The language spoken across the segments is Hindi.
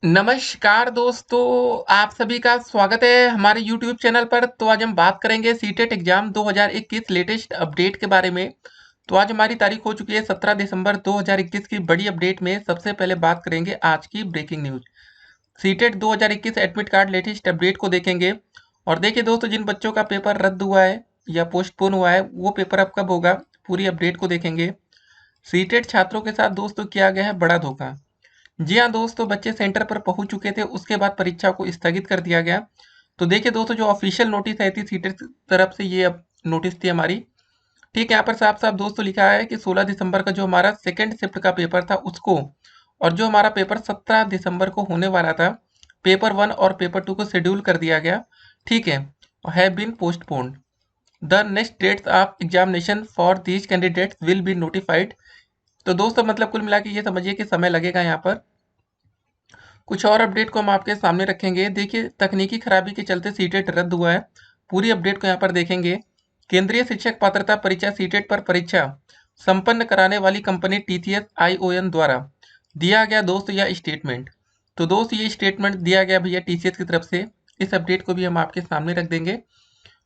नमस्कार दोस्तों, आप सभी का स्वागत है हमारे YouTube चैनल पर। तो आज हम बात करेंगे सीटेट एग्जाम 2021 लेटेस्ट अपडेट के बारे में। तो आज हमारी तारीख हो चुकी है 17 दिसंबर 2021 की बड़ी अपडेट में सबसे पहले बात करेंगे आज की breaking news. CTET 2021 admit card latest update को देखेंगे। और देखिए दोस्तों, जिन बच्चों का पेपर रद्द हुआ है या पोस्टपोन हुआ है वो पेपर अब कब होगा, पूरी अपडेट को देखेंगे। सीटेट छात्रों के साथ दोस्तों किया गया है बड़ा धोखा। जी हाँ दोस्तों, बच्चे सेंटर पर पहुंच चुके थे, उसके बाद परीक्षा को स्थगित कर दिया गया। तो देखिए दोस्तों, जो ऑफिशियल नोटिस आई थी सीटेट की तरफ से, ये अब नोटिस थी हमारी। ठीक है, यहाँ पर साफ साफ दोस्तों लिखा है कि 16 दिसंबर का जो हमारा सेकंड शिफ्ट का पेपर था उसको, और जो हमारा पेपर 17 दिसंबर को होने वाला था, पेपर 1 और पेपर 2 को शेड्यूल कर दिया गया। ठीक है, have been postponed. The next dates of examination for these candidates will be notified. तो दोस्तों मतलब कुल मिला के ये समझिए कि समय लगेगा यहाँ पर। कुछ और अपडेट को हम आपके सामने रखेंगे। देखिए, तकनीकी खराबी के चलते सीटेट रद्द हुआ है, पूरी अपडेट को यहाँ पर देखेंगे। केंद्रीय शिक्षक पात्रता परीक्षा सीटेट पर परीक्षा संपन्न कराने वाली कंपनी टीसीएस आईओएन द्वारा दिया गया दोस्त यह स्टेटमेंट। तो दोस्त ये स्टेटमेंट दिया गया भैया टीसीएस की तरफ से, इस अपडेट को भी हम आपके सामने रख देंगे।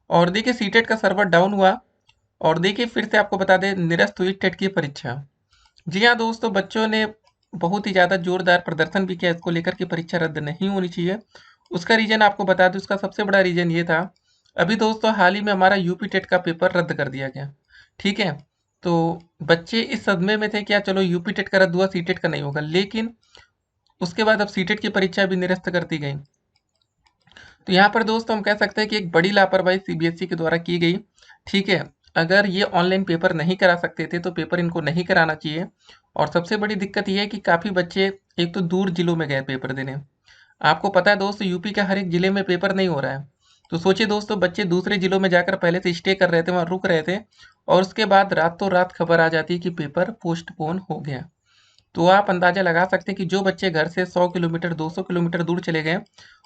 और देखिए, सीटेट का सर्वर डाउन हुआ। और देखिए, फिर से आपको बता दें, निरस्त हुई टेट की परीक्षा। जी हाँ दोस्तों, बच्चों ने बहुत ही ज़्यादा जोरदार प्रदर्शन भी किया इसको लेकर कि परीक्षा रद्द नहीं होनी चाहिए। उसका रीज़न आपको बता दूं, उसका सबसे बड़ा रीज़न ये था, अभी दोस्तों हाल ही में हमारा यूपी टेट का पेपर रद्द कर दिया गया। ठीक है, तो बच्चे इस सदमे में थे, क्या चलो यूपी टेट का रद्द हुआ, सी टेट का नहीं होगा, लेकिन उसके बाद अब सी टेट की परीक्षा भी निरस्त कर दी गई। तो यहाँ पर दोस्तों हम कह सकते हैं कि एक बड़ी लापरवाही सीबीएसई के द्वारा की गई। ठीक है, अगर ये ऑनलाइन पेपर नहीं करा सकते थे तो पेपर इनको नहीं कराना चाहिए। और सबसे बड़ी दिक्कत ये है कि काफ़ी बच्चे एक तो दूर जिलों में गए पेपर देने। आपको पता है दोस्तों, यूपी के हर एक जिले में पेपर नहीं हो रहा है। तो सोचिए दोस्तों, बच्चे दूसरे जिलों में जाकर पहले से स्टे कर रहे थे, वहाँ रुक रहे थे, और उसके बाद रातों रात खबर आ जाती है कि पेपर पोस्टपोन हो गया। तो आप अंदाजा लगा सकते हैं कि जो बच्चे घर से 100 किलोमीटर 200 किलोमीटर दूर चले गए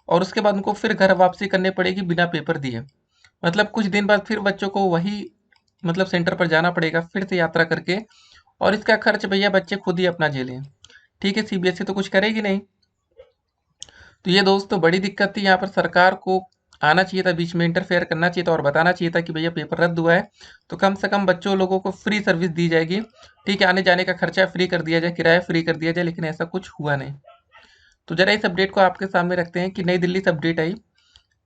और उसके बाद उनको फिर घर वापसी करनी पड़ेगी बिना पेपर दिए। मतलब कुछ दिन बाद फिर बच्चों को वही मतलब सेंटर पर जाना पड़ेगा फिर से यात्रा करके, और इसका खर्च भैया बच्चे खुद ही अपना झेलें। ठीक है, सीबीएसई तो कुछ करेगी नहीं। तो ये दोस्तों बड़ी दिक्कत थी, यहाँ पर सरकार को आना चाहिए था, बीच में इंटरफेयर करना चाहिए था और बताना चाहिए था कि भैया पेपर रद्द हुआ है, तो कम से कम बच्चों लोगों को फ्री सर्विस दी जाएगी। ठीक है, आने जाने का खर्चा फ्री कर दिया जाए, किराया फ्री कर दिया जाए, लेकिन ऐसा कुछ हुआ नहीं। तो जरा इस अपडेट को आपके सामने रखते हैं कि नई दिल्ली से अपडेट आई।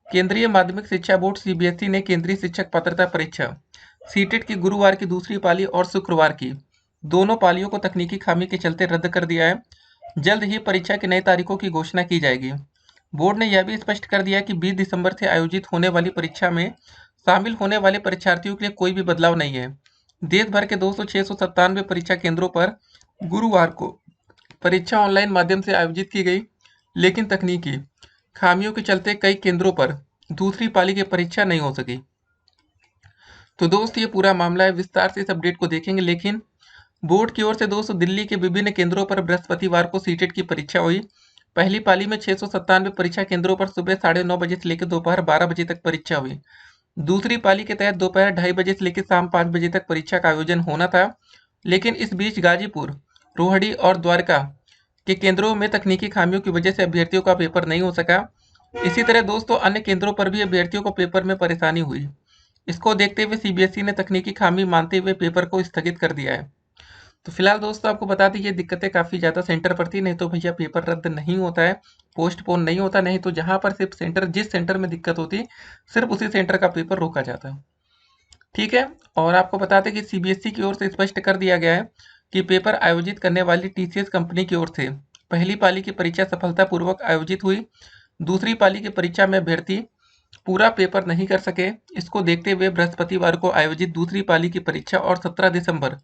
केंद्रीय माध्यमिक शिक्षा बोर्ड सीबीएसई ने केंद्रीय शिक्षक पात्रता परीक्षा सीटेट की गुरुवार की दूसरी पाली और शुक्रवार की दोनों पालियों को तकनीकी खामी के चलते रद्द कर दिया है। जल्द ही परीक्षा की नई तारीखों की घोषणा की जाएगी। बोर्ड ने यह भी स्पष्ट कर दिया कि 20 दिसंबर से आयोजित होने वाली परीक्षा में शामिल होने वाले परीक्षार्थियों के लिए कोई भी बदलाव नहीं है। देश भर के 697 परीक्षा केंद्रों पर गुरुवार को परीक्षा ऑनलाइन माध्यम से आयोजित की गई, लेकिन तकनीकी खामियों के चलते कई केंद्रों पर दूसरी पाली की परीक्षा नहीं हो सकी। तो दोस्त ये पूरा मामला है, विस्तार से इस अपडेट को देखेंगे। लेकिन बोर्ड की ओर से दोस्तों दिल्ली के विभिन्न केंद्रों पर बृहस्पतिवार को सीटेट की परीक्षा हुई। पहली पाली में 697 परीक्षा केंद्रों पर सुबह 9:30 बजे से लेकर दोपहर 12 बजे तक परीक्षा हुई। दूसरी पाली के तहत दोपहर 2:30 बजे से लेकर शाम 5 बजे तक परीक्षा का आयोजन होना था, लेकिन इस बीच गाजीपुर, रोहड़ी और द्वारका के केंद्रों में तकनीकी खामियों की वजह से अभ्यर्थियों का पेपर नहीं हो सका। इसी तरह दोस्तों अन्य केंद्रों पर भी अभ्यर्थियों को पेपर में परेशानी हुई। इसको देखते हुए सीबीएसई ने तकनीकी खामी मानते हुए पेपर को स्थगित कर दिया है। तो फिलहाल दोस्तों आपको बता दें, ये दिक्कतें काफ़ी ज़्यादा सेंटर पर थी, नहीं तो भैया पेपर रद्द नहीं होता है, पोस्टपोन नहीं होता, नहीं तो जहाँ पर सिर्फ सेंटर, जिस सेंटर में दिक्कत होती सिर्फ उसी सेंटर का पेपर रोका जाता है। ठीक है, और आपको बता दें कि सीबीएसई की ओर से स्पष्ट कर दिया गया है कि पेपर आयोजित करने वाली टीसीएस कंपनी की ओर से पहली पाली की परीक्षा सफलतापूर्वक आयोजित हुई। दूसरी पाली की परीक्षा में अभ्यर्थी पूरा पेपर नहीं कर सके। इसको देखते हुए बृहस्पतिवार को आयोजित दूसरी पाली की परीक्षा और 17 दिसंबर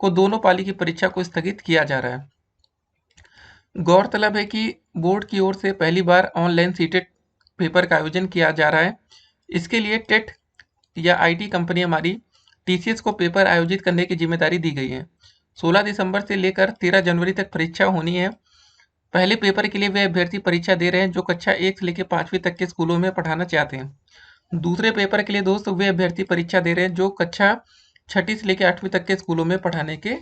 को दोनों पाली की परीक्षा को स्थगित किया जा रहा है। गौरतलब है कि बोर्ड की ओर से पहली बार ऑनलाइन सीटेट पेपर का आयोजन किया जा रहा है। इसके लिए टेट या आईटी कंपनी हमारी टीसीएस को पेपर आयोजित करने की जिम्मेदारी दी गई है। 16 दिसंबर से लेकर 13 जनवरी तक परीक्षा होनी है। पहले पेपर के लिए वे अभ्यर्थी परीक्षा दे रहे हैं जो कक्षा 1 से लेकर 5वीं तक के स्कूलों में पढ़ाना चाहते हैं। दूसरे पेपर के लिए दोस्तों वे अभ्यर्थी परीक्षा दे रहे हैं जो कक्षा 6ठी से लेकर 8वीं तक के स्कूलों में पढ़ाने के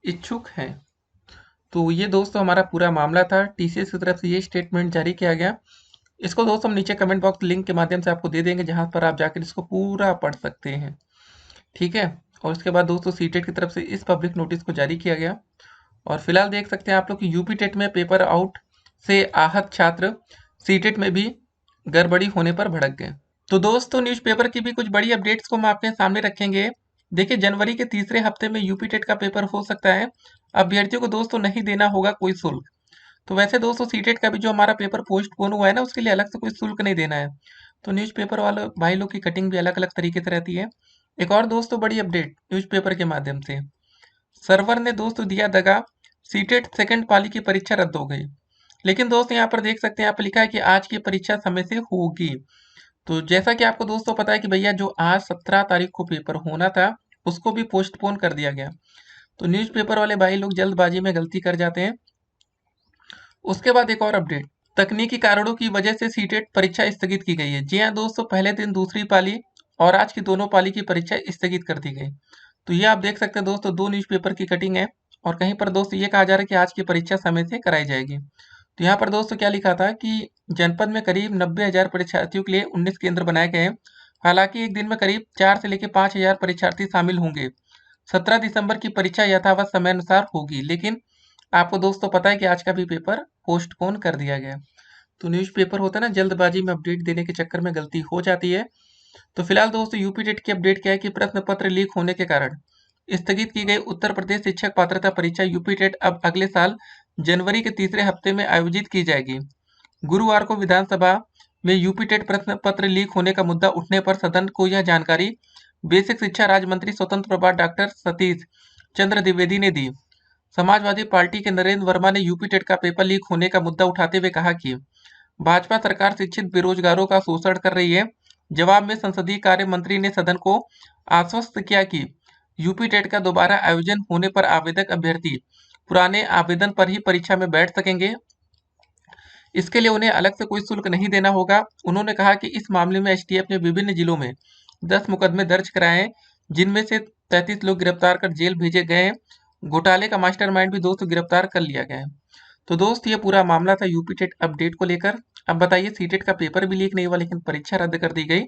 इच्छुक हैं। तो ये दोस्तों हमारा पूरा मामला था। टीसीएस की तरफ से ये स्टेटमेंट जारी किया गया। इसको दोस्तों हम नीचे कमेंट बॉक्स लिंक के माध्यम से आपको दे देंगे, जहां पर आप जाकर इसको पूरा पढ़ सकते हैं। ठीक है। और उसके बाद दोस्तों सीटेट की तरफ से इस पब्लिक नोटिस को जारी किया गया। और फिलहाल देख सकते हैं आप लोग कि यूपी टेट में पेपर आउट से आहत छात्र सीटेट में भी गड़बड़ी होने पर भड़क गए। तो दोस्तों न्यूज़पेपर की भी कुछ बड़ी अपडेट्स को हम आपके सामने रखेंगे। देखिए, जनवरी के तीसरे हफ्ते में यूपी टेट का पेपर हो सकता है। अभ्यर्थियों को दोस्तों नहीं देना होगा कोई शुल्क। तो वैसे दोस्तों सीटेट का भी जो हमारा पेपर पोस्टपोन हुआ है ना, उसके लिए अलग से कोई शुल्क नहीं देना है। तो न्यूज़पेपर वाले भाई लोग की कटिंग भी अलग अलग तरीके से रहती है। एक और दोस्तों बड़ी अपडेट न्यूज़पेपर के माध्यम से, सर्वर ने दोस्तों दिया दगा, सीटेट सेकंड पाली की परीक्षा रद्द हो गई। लेकिन दोस्तों यहाँ पर देख सकते हैं, यहाँ पर लिखा है कि आज की परीक्षा समय से होगी। तो जैसा कि आपको दोस्तों पता है कि भैया जो आज 17 तारीख को पेपर होना था, उसको भी पोस्टपोन कर दिया गया। तो न्यूज़पेपर वाले भाई लोग जल्दबाजी में गलती कर जाते हैं। उसके बाद एक और अपडेट, तकनीकी कारणों की वजह से सीटेट परीक्षा स्थगित की गई है। जी हाँ दोस्तों, पहले दिन दूसरी पाली और आज की दोनों पाली की परीक्षा स्थगित कर दी गई। तो ये आप देख सकते हैं दोस्तों, दो न्यूज़पेपर की कटिंग है। और कहीं पर दोस्तों ये कहा जा रहा है कि आज की परीक्षा समय से कराई जाएगी। तो यहाँ पर दोस्तों क्या लिखा था कि जनपद में करीब 90,000 परीक्षार्थियों के लिए 19 केंद्र बनाए गए हैं। हालांकि एक दिन में करीब 4 से लेकर 5,000 परीक्षार्थी शामिल होंगे। 17 दिसंबर की परीक्षा यथावत समय अनुसार होगी, लेकिन आपको दोस्तों पता है कि आज का भी पेपर पोस्टपोन कर दिया गया। तो न्यूज़पेपर होता है ना, जल्दबाजी में अपडेट देने के चक्कर में गलती हो जाती है। तो फिलहाल दोस्तों यूपी टेट की अपडेट क्या है कि प्रश्न पत्र लीक होने के कारण स्थगित की गई उत्तर प्रदेश शिक्षक पात्रता परीक्षा यूपी टेट अब अगले साल जनवरी के तीसरे हफ्ते में आयोजित की जाएगी। गुरुवार को विधानसभा में यूपी टेट प्रश्न पत्र लीक होने का मुद्दा उठने पर सदन को यह जानकारी बेसिक शिक्षा राज्य मंत्री स्वतंत्र प्रभार डॉक्टर सतीश चंद्र द्विवेदी ने दी। समाजवादी पार्टी के नरेंद्र वर्मा ने यूपी टेट का पेपर लीक होने का मुद्दा उठाते हुए कहा कि भाजपा सरकार शिक्षित बेरोजगारों का शोषण कर रही है। जवाब में संसदीय कार्य मंत्री ने सदन को आश्वस्त किया कि यूपी टेट का दोबारा आयोजन होने पर आवेदक अभ्यर्थी पुराने आवेदन पर ही परीक्षा में बैठ सकेंगे। इसके लिए उन्हें अलग से कोई शुल्क नहीं देना होगा। उन्होंने कहा कि इस मामले में एसटीएफ ने विभिन्न जिलों में 10 मुकदमे दर्ज कराए हैं, जिनमें से 33 लोग गिरफ्तार कर जेल भेजे गए हैं। घोटाले का मास्टरमाइंड भी दोस्तों गिरफ्तार कर लिया गया है। तो दोस्त ये पूरा मामला था यूपी टेट अपडेट को लेकर। अब बताइए, सीटेट का पेपर भी लीक नहीं हुआ लेकिन परीक्षा रद्द कर दी गई।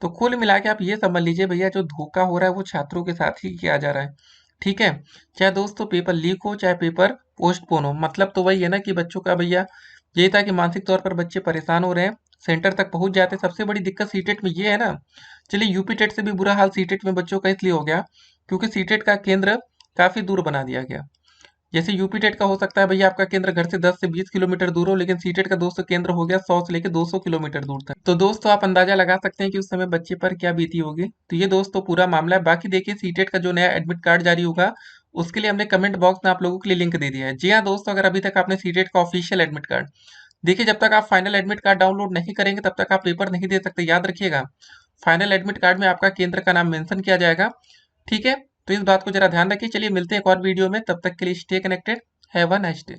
तो कुल मिला के आप ये समझ लीजिए भैया, जो धोखा हो रहा है वो छात्रों के साथ ही किया जा रहा है। ठीक है। चाहे दोस्तों पेपर लीक हो चाहे पेपर पोस्टपोन हो, मतलब तो वही है ना कि बच्चों का भैया यही था कि मानसिक तौर पर बच्चे परेशान हो रहे हैं, सेंटर तक पहुंच जाते हैं। सबसे बड़ी दिक्कत सीटेट में ये है ना। चलिए, यूपी टेट से भी बुरा हाल सीटेट में बच्चों का इसलिए हो गया क्योंकि सीटेट का केंद्र काफी दूर बना दिया गया। जैसे यूपी टेट का हो सकता है भैया आपका केंद्र घर से 10 से 20 किलोमीटर दूर हो, लेकिन सीटेट का दोस्तों केंद्र हो गया 100 से लेकर 200 किलोमीटर दूर तक। तो दोस्तों आप अंदाजा लगा सकते हैं कि उस समय बच्चे पर क्या बीती होगी। तो ये दोस्तों पूरा मामला है। बाकी देखिए, सीटेट का जो नया एडमिट कार्ड जारी होगा, उसके लिए हमने कमेंट बॉक्स में आप लोगों के लिए लिंक दे दिया है। जी हाँ दोस्तों, अगर अभी तक आपने सीटेट का ऑफिशियल एडमिट कार्ड, देखिए जब तक आप फाइनल एडमिट कार्ड डाउनलोड नहीं करेंगे तब तक आप पेपर नहीं दे सकते, याद रखिएगा। फाइनल एडमिट कार्ड में आपका केंद्र का नाम मेंशन किया जाएगा। ठीक है। तो इस बात को जरा ध्यान रखिए। चलिए मिलते हैं एक और वीडियो में, तब तक के लिए stay connected. Have a nice day.